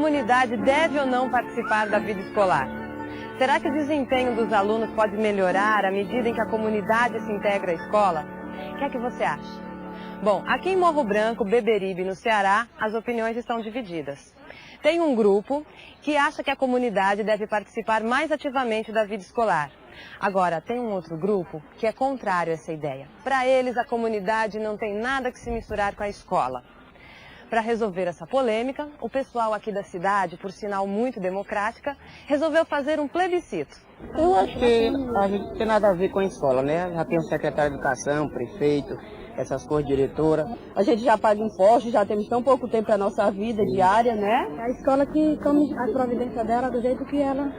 comunidade deve ou não participar da vida escolar? Será que o desempenho dos alunos pode melhorar à medida em que a comunidade se integra à escola? O que é que você acha? Bom, aqui em Morro Branco, Beberibe, no Ceará, as opiniões estão divididas. Tem um grupo que acha que a comunidade deve participar mais ativamente da vida escolar. Agora, tem um outro grupo que é contrário a essa ideia. Para eles, a comunidade não tem nada que se misturar com a escola. Para resolver essa polêmica, o pessoal aqui da cidade, por sinal muito democrática, resolveu fazer um plebiscito. Eu acho que a gente não tem nada a ver com a escola, né? Já tem o secretário de educação, prefeito, essas coisas, diretora. A gente já paga impostos, já temos tão pouco tempo para a nossa vida diária, né? A escola que tome a providência dela do jeito que ela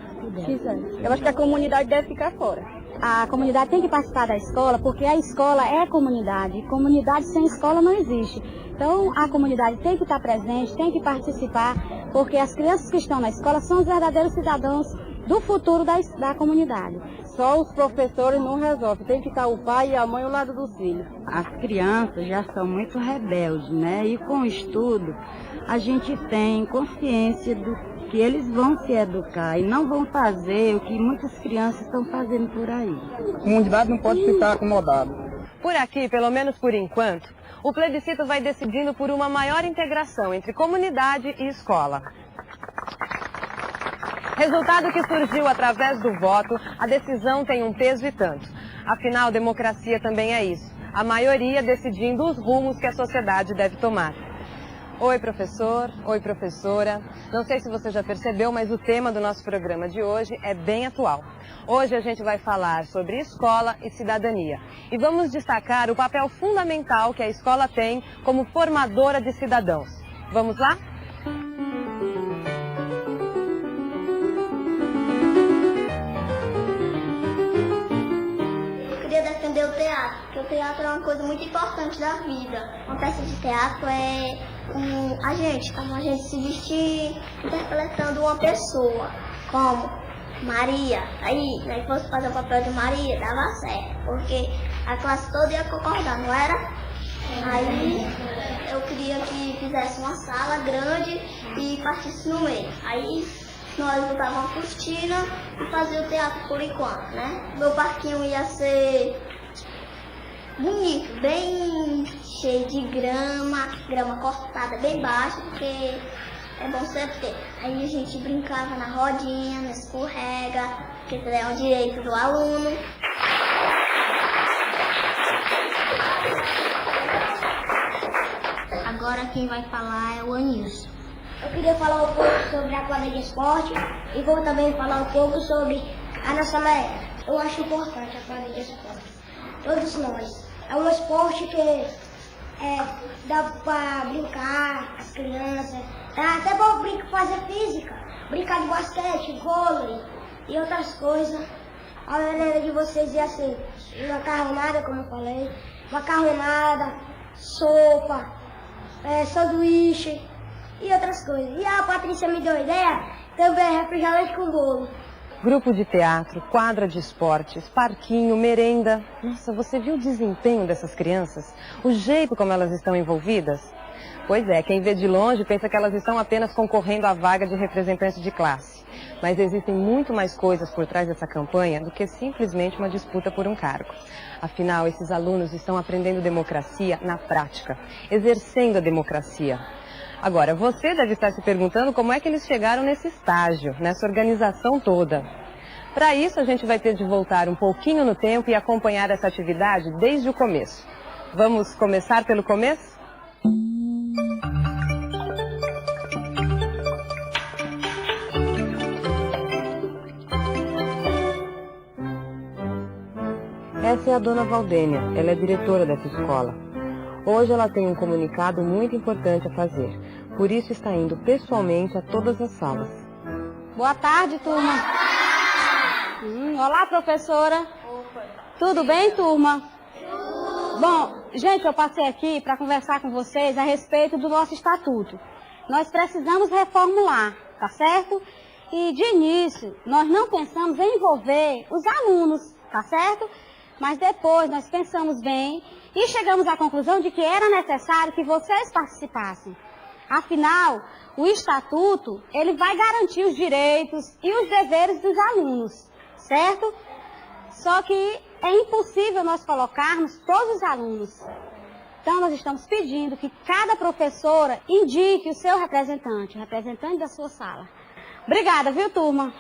quiser. Eu acho que a comunidade deve ficar fora. A comunidade tem que participar da escola, porque a escola é comunidade. E comunidade sem escola não existe. Então, a comunidade tem que estar presente, tem que participar, porque as crianças que estão na escola são os verdadeiros cidadãos do futuro da comunidade. Só os professores não resolvem, tem que estar o pai e a mãe ao lado dos filhos. As crianças já são muito rebeldes, né? E com o estudo, a gente tem consciência do que eles vão se educar e não vão fazer o que muitas crianças estão fazendo por aí. A comunidade não pode ficar acomodada. Por aqui, pelo menos por enquanto, o plebiscito vai decidindo por uma maior integração entre comunidade e escola. Resultado que surgiu através do voto, a decisão tem um peso e tanto. Afinal, democracia também é isso. A maioria decidindo os rumos que a sociedade deve tomar. Oi, professor. Oi, professora. Não sei se você já percebeu, mas o tema do nosso programa de hoje é bem atual. Hoje a gente vai falar sobre escola e cidadania. E vamos destacar o papel fundamental que a escola tem como formadora de cidadãos. Vamos lá? Defender o teatro, porque o teatro é uma coisa muito importante da vida. Uma peça de teatro é como a gente se vestir interpretando uma pessoa, como Maria. Aí fosse fazer o papel de Maria, dava certo, porque a classe toda ia concordar, não era? Aí eu queria que fizesse uma sala grande e partisse no meio. Aí nós botávamos uma cortina e fazia o teatro por enquanto, né? Meu parquinho ia ser bonito, bem cheio de grama cortada bem baixa, porque é bom sempre ter. Aí a gente brincava na rodinha, no escorrega, que é o direito do aluno. Agora quem vai falar é o Anilson. Eu queria falar um pouco sobre a quadra de esporte e vou também falar um pouco sobre a nossa merenda. Eu acho importante a quadra de esporte. Todos nós. É um esporte que dá pra brincar, as crianças. Dá até pra fazer física. Brincar de basquete, vôlei e outras coisas. A merenda de vocês ia ser macarronada, como eu falei. Macarronada, sopa, sanduíche e outras coisas. E a Patrícia me deu a ideia, também é refrigerante com bolo. Grupo de teatro, quadra de esportes, parquinho, merenda. Nossa, você viu o desempenho dessas crianças? O jeito como elas estão envolvidas? Pois é, quem vê de longe pensa que elas estão apenas concorrendo à vaga de representante de classe. Mas existem muito mais coisas por trás dessa campanha do que simplesmente uma disputa por um cargo. Afinal, esses alunos estão aprendendo democracia na prática, exercendo a democracia. Agora, você deve estar se perguntando como é que eles chegaram nesse estágio, nessa organização toda. Para isso, a gente vai ter de voltar um pouquinho no tempo e acompanhar essa atividade desde o começo. Vamos começar pelo começo? Essa é a dona Valdênia, ela é diretora dessa escola. Hoje ela tem um comunicado muito importante a fazer, por isso está indo pessoalmente a todas as salas. Boa tarde, turma. Olá, professora. Opa. Tudo bem, turma? Bom, gente, eu passei aqui para conversar com vocês a respeito do nosso estatuto. Nós precisamos reformular, tá certo? E de início, nós não pensamos em envolver os alunos, tá certo? Mas depois nós pensamos bem e chegamos à conclusão de que era necessário que vocês participassem. Afinal, o estatuto, ele vai garantir os direitos e os deveres dos alunos, certo? Só que é impossível nós colocarmos todos os alunos. Então, nós estamos pedindo que cada professora indique o seu representante, o representante da sua sala. Obrigada, viu, turma?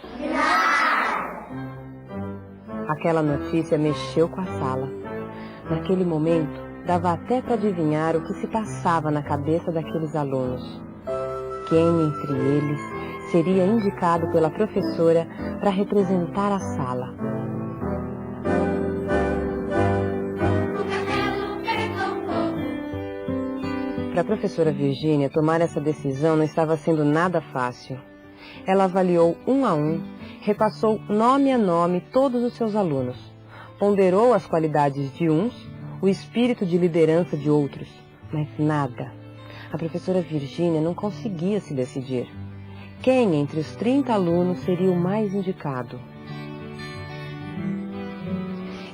Aquela notícia mexeu com a sala. Naquele momento, dava até para adivinhar o que se passava na cabeça daqueles alunos. Quem entre eles seria indicado pela professora para representar a sala? Para a professora Virgínia, tomar essa decisão não estava sendo nada fácil. Ela avaliou um a um, repassou nome a nome todos os seus alunos, ponderou as qualidades de uns, o espírito de liderança de outros, mas nada. A professora Virgínia não conseguia se decidir. Quem entre os 30 alunos seria o mais indicado?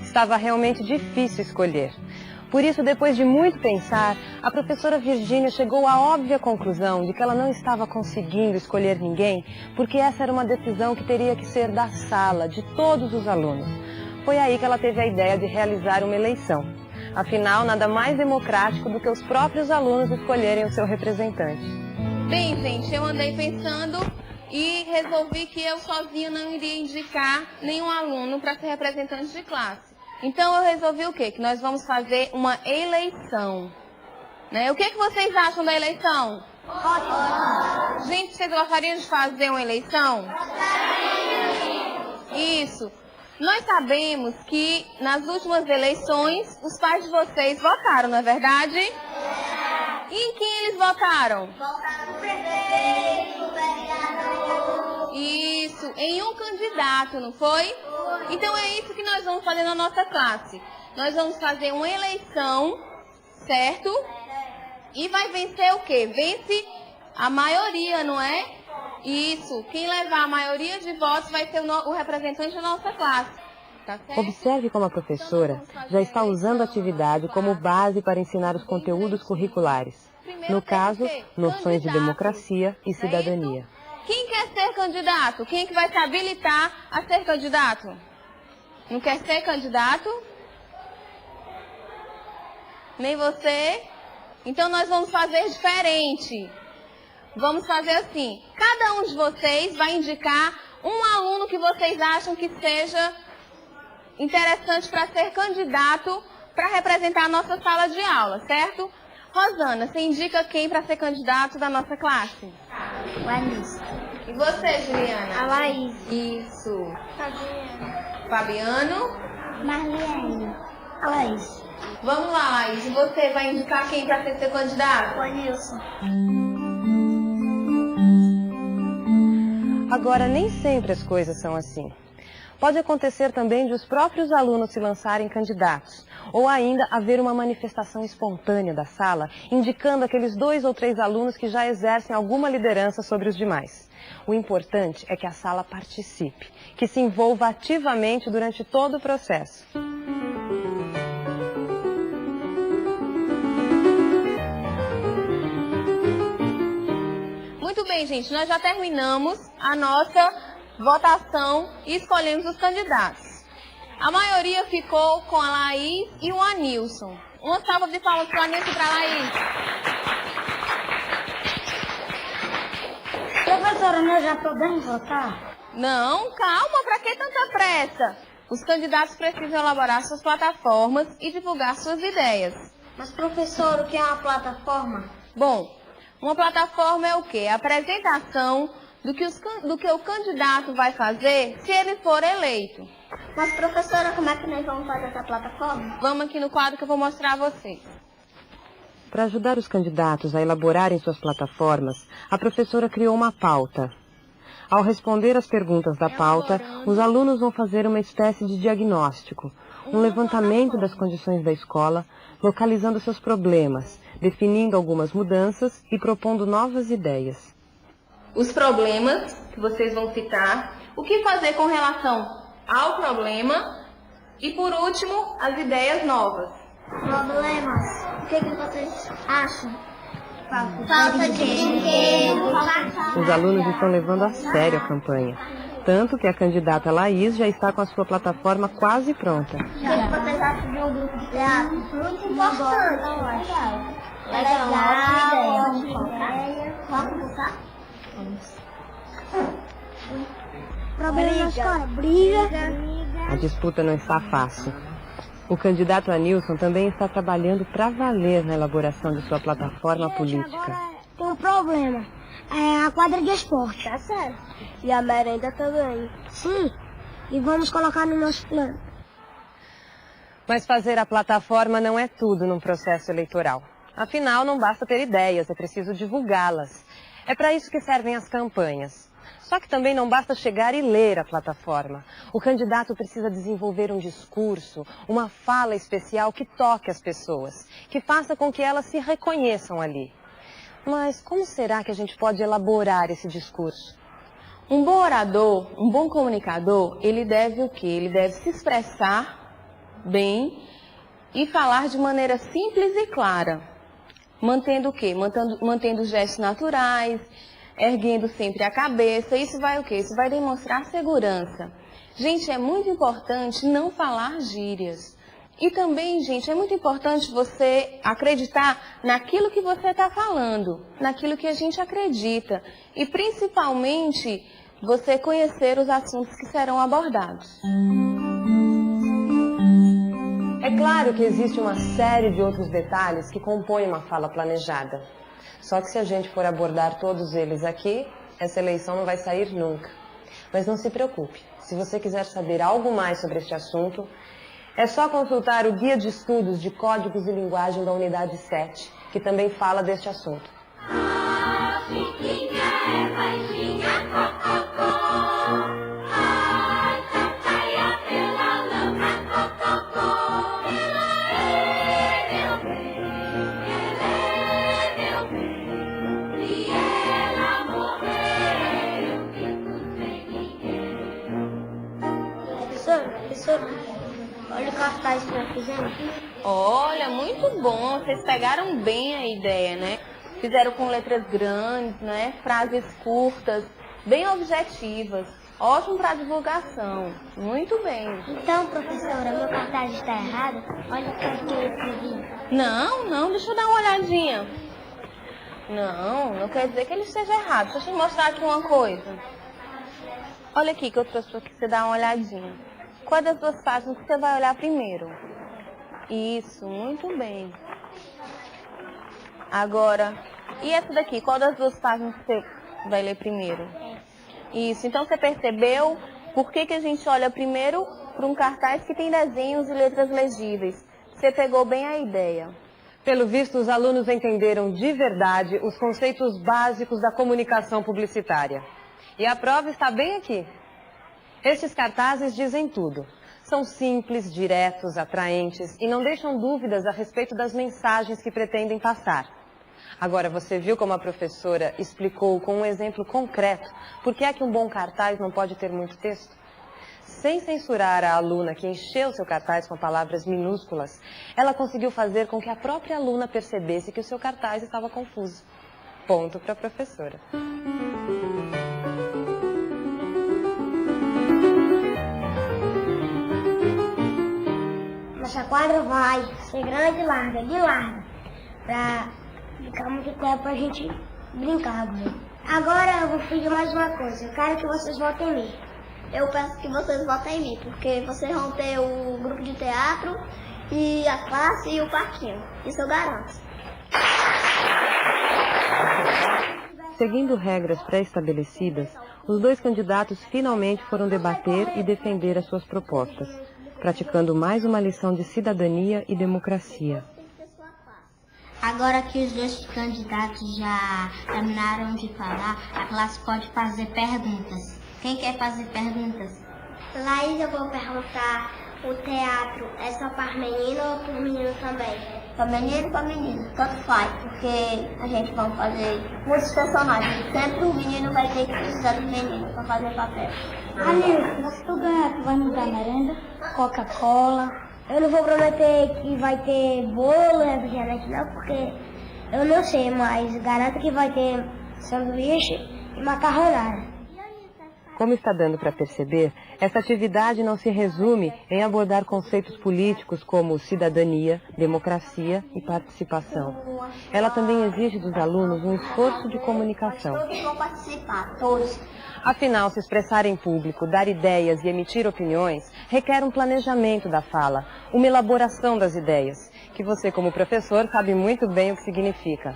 Estava realmente difícil escolher. Por isso, depois de muito pensar, a professora Virgínia chegou à óbvia conclusão de que ela não estava conseguindo escolher ninguém, porque essa era uma decisão que teria que ser da sala, de todos os alunos. Foi aí que ela teve a ideia de realizar uma eleição. Afinal, nada mais democrático do que os próprios alunos escolherem o seu representante. Bem, gente, eu andei pensando e resolvi que eu sozinha não iria indicar nenhum aluno para ser representante de classe. Então eu resolvi o quê? Que nós vamos fazer uma eleição. Né? O que vocês acham da eleição? Gente, vocês gostariam de fazer uma eleição? Isso. Nós sabemos que nas últimas eleições os pais de vocês votaram, não é verdade? E em quem eles votaram? Votaram no prefeito, no vereador. Isso, em um candidato, não foi? Então é isso que nós vamos fazer na nossa classe. Nós vamos fazer uma eleição, certo? E vai vencer o quê? Vence a maioria, não é? Isso. Quem levar a maioria de votos vai ser o representante da nossa classe. Tá certo? Observe como a professora já está usando a atividade como base para ensinar os conteúdos curriculares. No caso, noções de democracia e cidadania. Quem quer ser candidato? Quem é que vai se habilitar a ser candidato? Não quer ser candidato? Nem você? Então nós vamos fazer diferente. Vamos fazer assim. Cada um de vocês vai indicar um aluno que vocês acham que seja interessante para ser candidato para representar a nossa sala de aula, certo? Rosana, você indica quem para ser candidato da nossa classe? O Anis. E você, Juliana? A Laís. Isso. Fabiano. Fabiano? Marliene. A Laís. Vamos lá, Laís. E você vai indicar quem para ser seu candidato? O Anilson. Agora, nem sempre as coisas são assim. Pode acontecer também de os próprios alunos se lançarem candidatos, ou ainda haver uma manifestação espontânea da sala, indicando aqueles 2 ou 3 alunos que já exercem alguma liderança sobre os demais. O importante é que a sala participe, que se envolva ativamente durante todo o processo. Muito bem, gente. Nós já terminamos a nossa votação e escolhemos os candidatos. A maioria ficou com a Laís e o Anilson. Uma salva de palmas para o Anilson e para a Laís. Professora, nós já podemos votar? Não, calma, para que tanta pressa? Os candidatos precisam elaborar suas plataformas e divulgar suas ideias. Mas, professora, o que é uma plataforma? Bom, uma plataforma é o quê? A apresentação do que o candidato vai fazer se ele for eleito. Mas, professora, como é que nós vamos fazer essa plataforma? Vamos aqui no quadro que eu vou mostrar a vocês. Para ajudar os candidatos a elaborarem suas plataformas, a professora criou uma pauta. Ao responder às perguntas da pauta, os alunos vão fazer uma espécie de diagnóstico, um levantamento das condições da escola, localizando seus problemas, definindo algumas mudanças e propondo novas ideias. Os problemas que vocês vão citar, o que fazer com relação ao problema e, por último, as ideias novas. Problemas. O que vocês acham? Falta de brinquedo. Os alunos estão levando a sério a campanha. Tanto que a candidata Laís já está com a sua plataforma quase pronta. Já vocês acham de um grupo de teatro? Muito importante, eu acho. Legal, ideia. Vamos começar? Problema na escola, briga. A disputa não está fácil. O candidato Anilson também está trabalhando para valer na elaboração de sua plataforma política. Tem um problema. É a quadra de esporte. Tá certo. E a merenda também. Sim. E vamos colocar no nosso plano. Mas fazer a plataforma não é tudo num processo eleitoral. Afinal, não basta ter ideias, é preciso divulgá-las. É para isso que servem as campanhas. Só que também não basta chegar e ler a plataforma. O candidato precisa desenvolver um discurso, uma fala especial que toque as pessoas, que faça com que elas se reconheçam ali. Mas como será que a gente pode elaborar esse discurso? Um bom orador, um bom comunicador, ele deve o quê? Ele deve se expressar bem e falar de maneira simples e clara. Mantendo o quê? Mantendo gestos naturais, erguendo sempre a cabeça. Isso vai o quê? Isso vai demonstrar segurança. Gente, é muito importante não falar gírias. E também, gente, é muito importante você acreditar naquilo que você está falando, naquilo que a gente acredita. E, principalmente, você conhecer os assuntos que serão abordados. É claro que existe uma série de outros detalhes que compõem uma fala planejada. Só que se a gente for abordar todos eles aqui, essa eleição não vai sair nunca. Mas não se preocupe, se você quiser saber algo mais sobre este assunto, é só consultar o Guia de Estudos de Códigos e Linguagem da Unidade 7, que também fala deste assunto. Professor, olha o cartaz que nós fizemos. Olha, muito bom. Vocês pegaram bem a ideia, né? Fizeram com letras grandes, né? Frases curtas, bem objetivas. Ótimo para divulgação. Muito bem. Então, professora, meu cartaz está errado? Olha o que eu escrevi. Não, deixa eu dar uma olhadinha. Não quer dizer que ele esteja errado. Deixa eu te mostrar aqui uma coisa. Olha aqui que eu trouxe para você dar uma olhadinha. Qual das duas páginas que você vai olhar primeiro? Isso, muito bem. Agora, e essa daqui? Qual das duas páginas que você vai ler primeiro? Isso, então você percebeu por que a gente olha primeiro para um cartaz que tem desenhos e letras legíveis? Você pegou bem a ideia. Pelo visto, os alunos entenderam de verdade os conceitos básicos da comunicação publicitária. E a prova está bem aqui. Estes cartazes dizem tudo. São simples, diretos, atraentes e não deixam dúvidas a respeito das mensagens que pretendem passar. Agora, você viu como a professora explicou com um exemplo concreto por que é que um bom cartaz não pode ter muito texto? Sem censurar a aluna que encheu seu cartaz com palavras minúsculas, ela conseguiu fazer com que a própria aluna percebesse que o seu cartaz estava confuso. Ponto para a professora. Nossa quadra vai ser grande e larga, de larga, pra ficar muito tempo pra gente brincar, né? Agora eu vou pedir mais uma coisa, eu quero que vocês votem em mim. Eu peço que vocês votem em mim, porque vocês vão ter o grupo de teatro e a classe e o parquinho. Isso eu garanto. Seguindo regras pré-estabelecidas, os dois candidatos finalmente foram debater e defender as suas propostas, praticando mais uma lição de cidadania e democracia. Agora que os dois candidatos já terminaram de falar, a classe pode fazer perguntas. Quem quer fazer perguntas? Laís, eu vou perguntar, o teatro é só para menino ou para menino também? Para menino e para menina, tanto faz, porque a gente vai fazer muitos personagens. Sempre o menino vai ter que precisar do menino para fazer papel. Anil, se tu ganhar, tu vai me dar merenda? Coca-Cola. Eu não vou prometer que vai ter bolo, refrigerante não, porque Eu não sei, mas garanto que vai ter sanduíche e macarronada. Como está dando para perceber, essa atividade não se resume em abordar conceitos políticos como cidadania, democracia e participação. Ela também exige dos alunos um esforço de comunicação. Todos vão participar, todos. Afinal, se expressar em público, dar ideias e emitir opiniões, requer um planejamento da fala, uma elaboração das ideias, que você, como professor, sabe muito bem o que significa.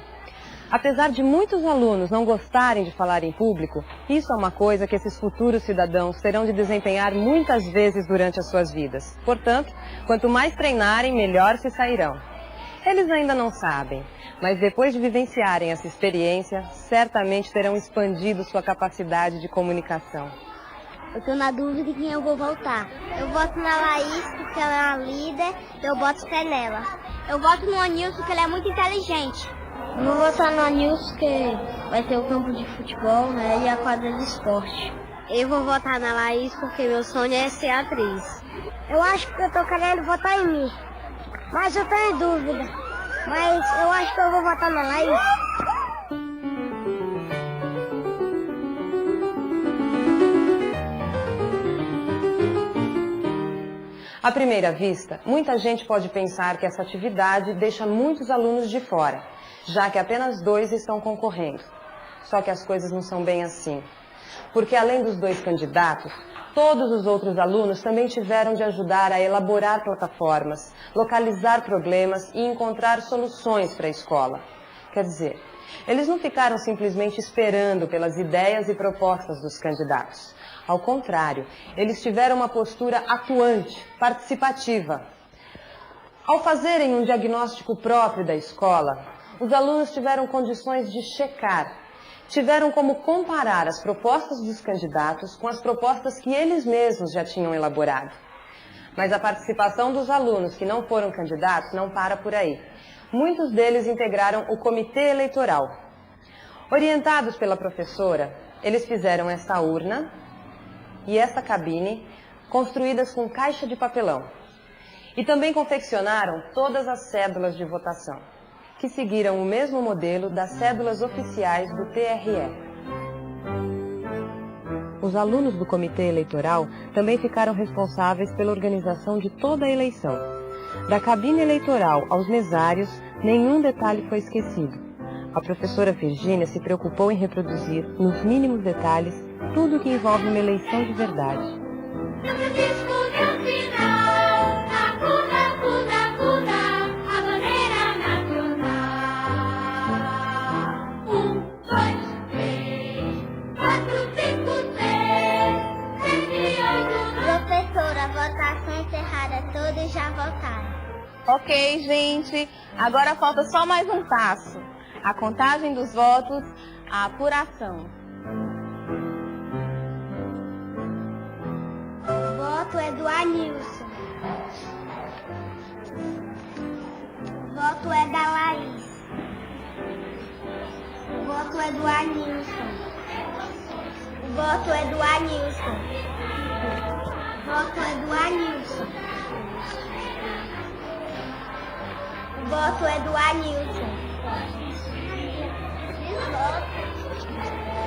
Apesar de muitos alunos não gostarem de falar em público, isso é uma coisa que esses futuros cidadãos terão de desempenhar muitas vezes durante as suas vidas. Portanto, quanto mais treinarem, melhor se sairão. Eles ainda não sabem, mas depois de vivenciarem essa experiência, certamente terão expandido sua capacidade de comunicação. Eu tô na dúvida de quem eu vou votar. Eu voto na Laís, porque ela é a líder, eu voto fé nela. Eu voto no Anilson, porque ele é muito inteligente. Eu vou votar no Anilson, porque vai ter o campo de futebol, né, e a quadra de esporte. Eu vou votar na Laís, porque meu sonho é ser atriz. Eu acho que eu tô querendo votar em mim, mas eu tô em dúvida. Mas eu acho que eu vou votar na Laís. À primeira vista, muita gente pode pensar que essa atividade deixa muitos alunos de fora, já que apenas 2 estão concorrendo. Só que as coisas não são bem assim. Porque além dos 2 candidatos, todos os outros alunos também tiveram de ajudar a elaborar plataformas, localizar problemas e encontrar soluções para a escola. Quer dizer, eles não ficaram simplesmente esperando pelas ideias e propostas dos candidatos. Ao contrário, eles tiveram uma postura atuante, participativa. Ao fazerem um diagnóstico próprio da escola, os alunos tiveram condições de checar, tiveram como comparar as propostas dos candidatos com as propostas que eles mesmos já tinham elaborado. Mas a participação dos alunos que não foram candidatos não para por aí. Muitos deles integraram o comitê eleitoral. Orientados pela professora, eles fizeram essa urna e essa cabine construídas com caixa de papelão. E também confeccionaram todas as cédulas de votação, que seguiram o mesmo modelo das cédulas oficiais do TRE. Os alunos do comitê eleitoral também ficaram responsáveis pela organização de toda a eleição. Da cabine eleitoral aos mesários, nenhum detalhe foi esquecido. A professora Virgínia se preocupou em reproduzir, nos mínimos detalhes, tudo que envolve uma eleição de verdade. Professora, votação encerrada, todos já votaram. Ok, gente. Agora falta só mais um passo. A contagem dos votos, a apuração. O voto é do Anilson. O voto é da Laís. O voto é do Anilson. O voto é do Anilson. O voto é do Anilson. O voto é do Anilson.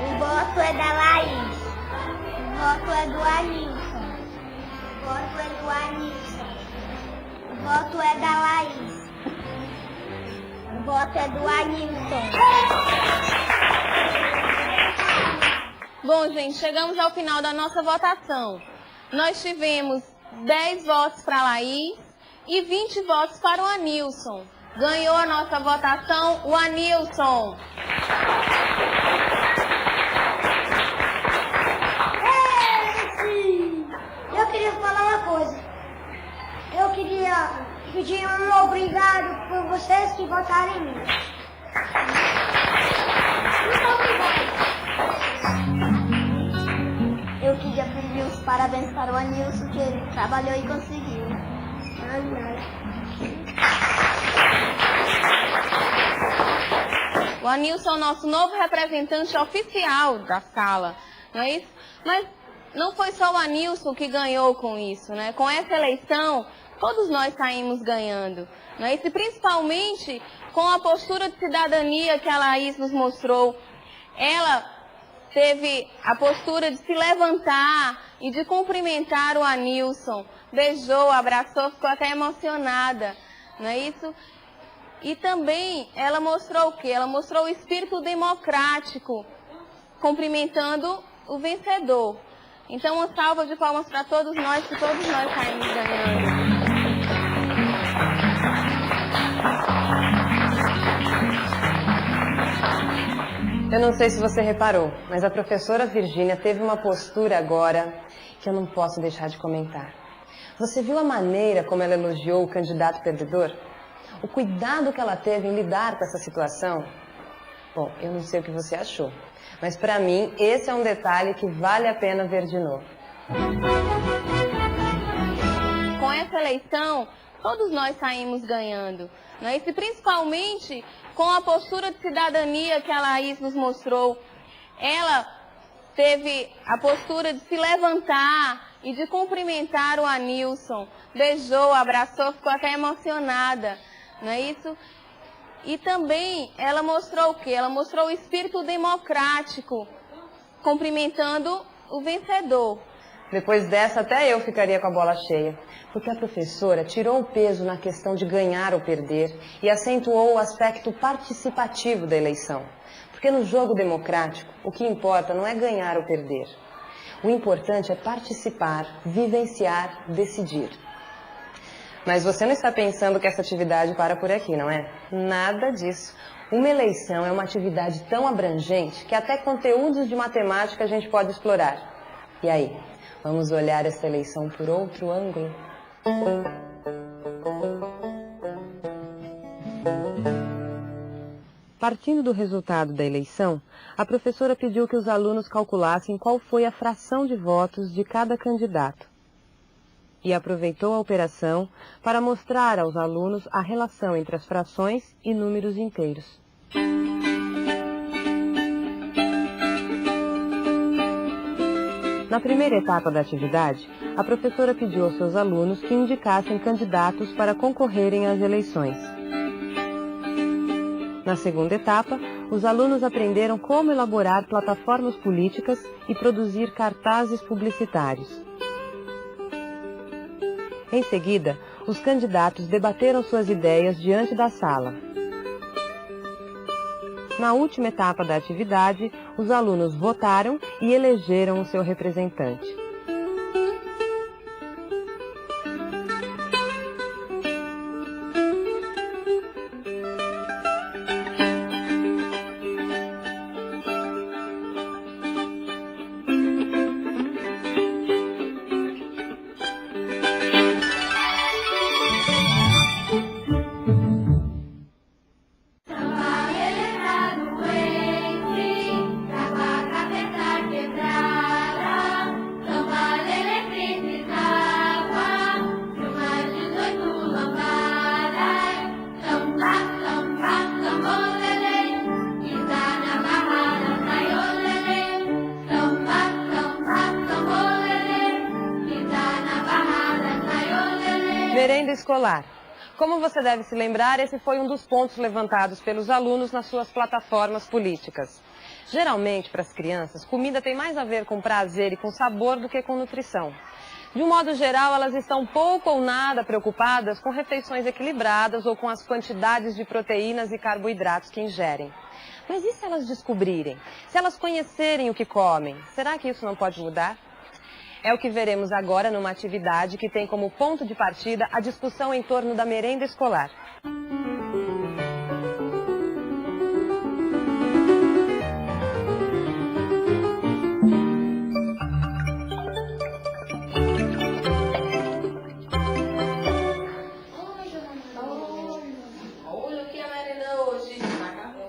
O voto é da Laís. O voto é do Anilson. O voto é do Anilson. O voto é da Laís. O voto é do Anilson. Bom, gente, chegamos ao final da nossa votação. Nós tivemos 10 votos para a Laís e 20 votos para o Anilson. Ganhou a nossa votação o Anilson. Eu queria falar uma coisa. Eu queria pedir um obrigado por vocês que votaram em mim. Muito obrigado. Eu queria pedir os parabéns para o Anilson, que ele trabalhou e conseguiu. O Anilson é o nosso novo representante oficial da sala, não é isso? Mas não foi só o Anilson que ganhou com isso, né? Com essa eleição, todos nós saímos ganhando. Não é isso? E principalmente com a postura de cidadania que a Laís nos mostrou. Ela teve a postura de se levantar e de cumprimentar o Anilson. Beijou, abraçou, ficou até emocionada. Não é isso? E também ela mostrou o quê? Ela mostrou o espírito democrático, cumprimentando o vencedor. Então, uma salva de palmas para todos nós, que todos nós saímos ganhando. Eu não sei se você reparou, mas a professora Virgínia teve uma postura agora que eu não posso deixar de comentar. Você viu a maneira como ela elogiou o candidato perdedor? O cuidado que ela teve em lidar com essa situação? Bom, eu não sei o que você achou, mas para mim esse é um detalhe que vale a pena ver de novo. Com essa eleição, todos nós saímos ganhando. Não é? E principalmente com a postura de cidadania que a Laís nos mostrou. Ela teve a postura de se levantar e de cumprimentar o Anilson. Beijou, abraçou, ficou até emocionada. Não é isso? E também ela mostrou o quê? Ela mostrou o espírito democrático, cumprimentando o vencedor. Depois dessa, até eu ficaria com a bola cheia, porque a professora tirou o peso na questão de ganhar ou perder e acentuou o aspecto participativo da eleição. Porque no jogo democrático, o que importa não é ganhar ou perder. O importante é participar, vivenciar, decidir. Mas você não está pensando que essa atividade para por aqui, não é? Nada disso. Uma eleição é uma atividade tão abrangente que até conteúdos de matemática a gente pode explorar. E aí? Vamos olhar essa eleição por outro ângulo? Partindo do resultado da eleição, a professora pediu que os alunos calculassem qual foi a fração de votos de cada candidato. E aproveitou a operação para mostrar aos alunos a relação entre as frações e números inteiros. Na primeira etapa da atividade, a professora pediu aos seus alunos que indicassem candidatos para concorrerem às eleições. Na segunda etapa, os alunos aprenderam como elaborar plataformas políticas e produzir cartazes publicitários. Em seguida, os candidatos debateram suas ideias diante da sala. Na última etapa da atividade, os alunos votaram e elegeram o seu representante. Merenda escolar. Como você deve se lembrar, esse foi um dos pontos levantados pelos alunos nas suas plataformas políticas. Geralmente, para as crianças, comida tem mais a ver com prazer e com sabor do que com nutrição. De um modo geral, elas estão pouco ou nada preocupadas com refeições equilibradas ou com as quantidades de proteínas e carboidratos que ingerem. Mas e se elas descobrirem? Se elas conhecerem o que comem, será que isso não pode mudar? É o que veremos agora numa atividade que tem como ponto de partida a discussão em torno da merenda escolar.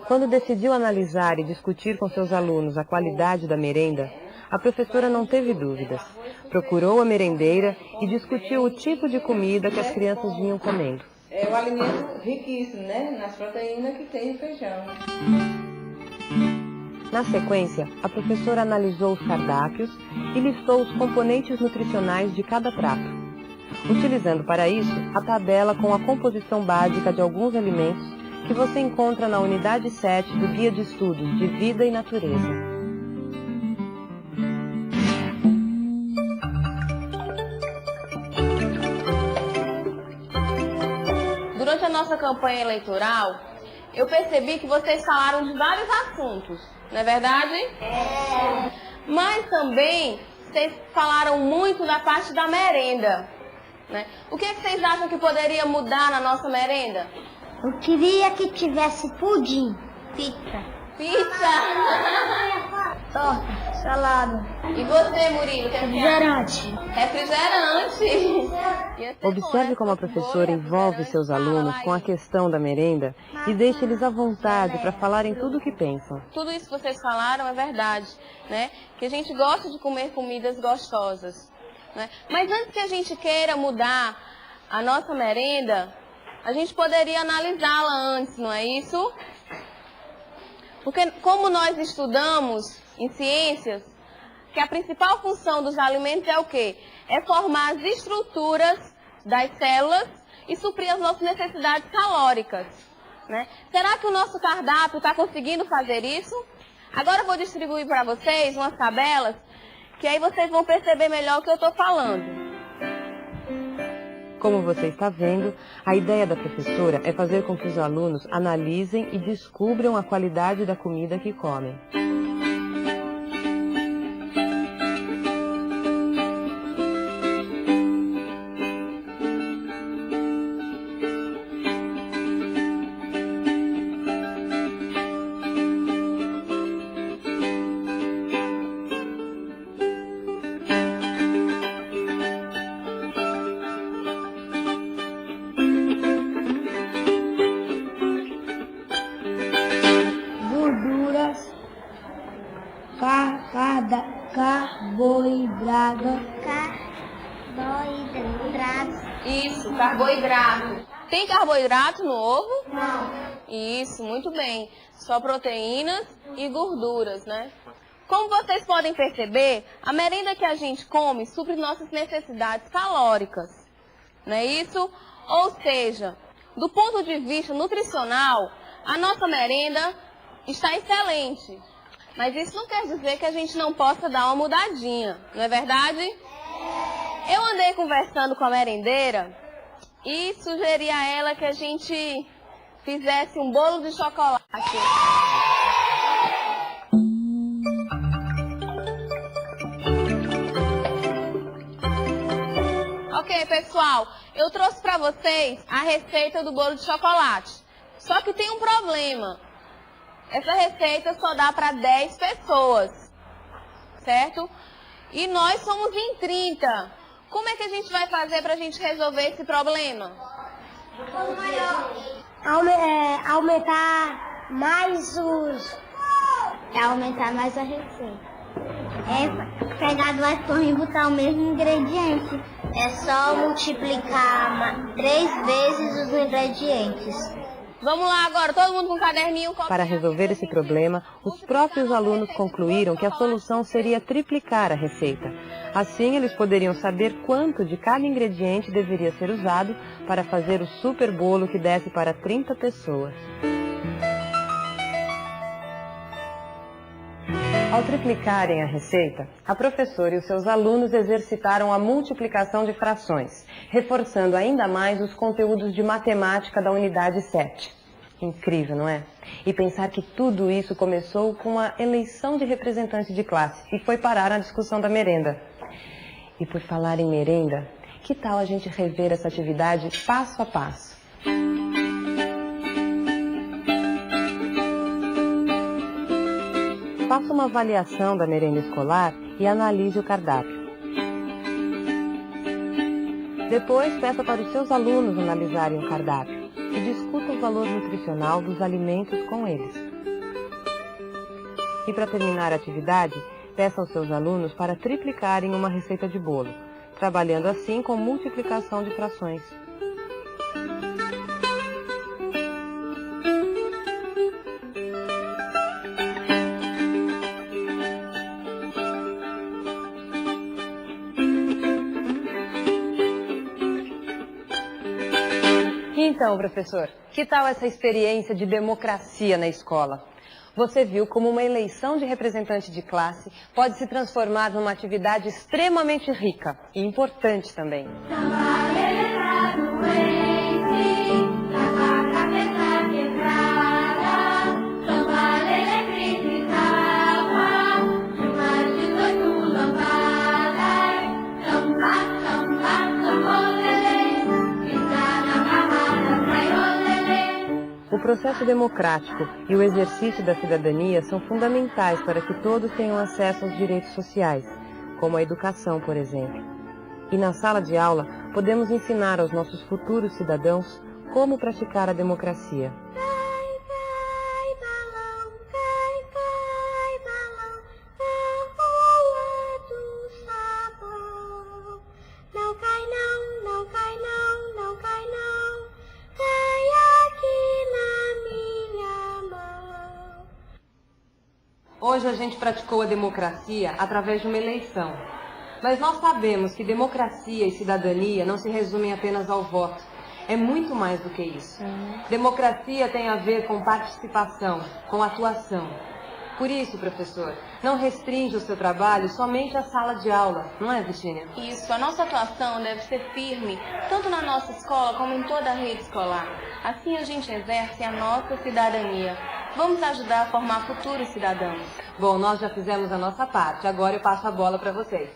Quando decidiu analisar e discutir com seus alunos a qualidade da merenda, a professora não teve dúvidas. Procurou a merendeira e discutiu o tipo de comida que as crianças vinham comendo. É um alimento riquíssimo, né? Nas proteínas que tem o feijão. Na sequência, a professora analisou os cardápios e listou os componentes nutricionais de cada prato. utilizando para isso a tabela com a composição básica de alguns alimentos que você encontra na unidade 7 do Guia de Estudos de Vida e Natureza. Durante a nossa campanha eleitoral, eu percebi que vocês falaram de vários assuntos, não é verdade? É. Mas também vocês falaram muito da parte da merenda, né? O que vocês acham que poderia mudar na nossa merenda? Eu queria que tivesse pudim, pizza. Pizza! Torta, salada. E você, Murilo? Refrigerante. Refrigerante! Observe como a professora envolve seus alunos com a questão da merenda e deixa eles à vontade para falarem tudo o que pensam. Tudo isso que vocês falaram é verdade, né? Que a gente gosta de comer comidas gostosas, né? Mas antes que a gente queira mudar a nossa merenda, a gente poderia analisá-la antes, não é isso? Porque como nós estudamos em ciências, que a principal função dos alimentos é o quê? É formar as estruturas das células e suprir as nossas necessidades calóricas, né? Será que o nosso cardápio está conseguindo fazer isso? Agora eu vou distribuir para vocês umas tabelas, que aí vocês vão perceber melhor o que eu estou falando. Como você está vendo, a ideia da professora é fazer com que os alunos analisem e descubram a qualidade da comida que comem. Carboidratos. Isso, carboidrato. Tem carboidrato no ovo? Não. Isso, muito bem. Só proteínas e gorduras, né? Como vocês podem perceber, a merenda que a gente come supre nossas necessidades calóricas, não é isso? Ou seja, do ponto de vista nutricional, a nossa merenda está excelente. Mas isso não quer dizer que a gente não possa dar uma mudadinha, não é verdade? Eu andei conversando com a merendeira e sugeri a ela que a gente fizesse um bolo de chocolate. Ok, pessoal, eu trouxe para vocês a receita do bolo de chocolate. Só que tem um problema. Essa receita só dá para 10 pessoas, certo? E nós somos em 30. Como é que a gente vai fazer para a gente resolver esse problema? Aumentar mais aumentar mais a receita. Pegar duas torres e botar o mesmo ingrediente. É só multiplicar 3 vezes os ingredientes. Vamos lá agora, todo mundo com um caderninho. Para resolver esse problema, os próprios alunos concluíram que a solução seria triplicar a receita. Assim, eles poderiam saber quanto de cada ingrediente deveria ser usado para fazer o super bolo que desse para 30 pessoas. Ao triplicarem a receita, a professora e os seus alunos exercitaram a multiplicação de frações, reforçando ainda mais os conteúdos de matemática da unidade 7. Incrível, não é? E pensar que tudo isso começou com a eleição de representante de classe e foi parar na discussão da merenda. E por falar em merenda, que tal a gente rever essa atividade passo a passo? Faça uma avaliação da merenda escolar e analise o cardápio. Depois, peça para os seus alunos analisarem o cardápio e discuta o valor nutricional dos alimentos com eles. E para terminar a atividade, peça aos seus alunos para triplicarem uma receita de bolo, trabalhando assim com multiplicação de frações. Então, professor, que tal essa experiência de democracia na escola? Você viu como uma eleição de representante de classe pode se transformar numa atividade extremamente rica e importante também. O processo democrático e o exercício da cidadania são fundamentais para que todos tenham acesso aos direitos sociais, como a educação, por exemplo. E na sala de aula, podemos ensinar aos nossos futuros cidadãos como praticar a democracia. Hoje a gente praticou a democracia através de uma eleição. Mas nós sabemos que democracia e cidadania não se resumem apenas ao voto. É muito mais do que isso. Democracia tem a ver com participação, com atuação. Por isso, professor, não restringe o seu trabalho somente à sala de aula, não é, Virginia? Isso, a nossa atuação deve ser firme, tanto na nossa escola como em toda a rede escolar. Assim a gente exerce a nossa cidadania. Vamos ajudar a formar futuros cidadãos. Bom, nós já fizemos a nossa parte, agora eu passo a bola para vocês.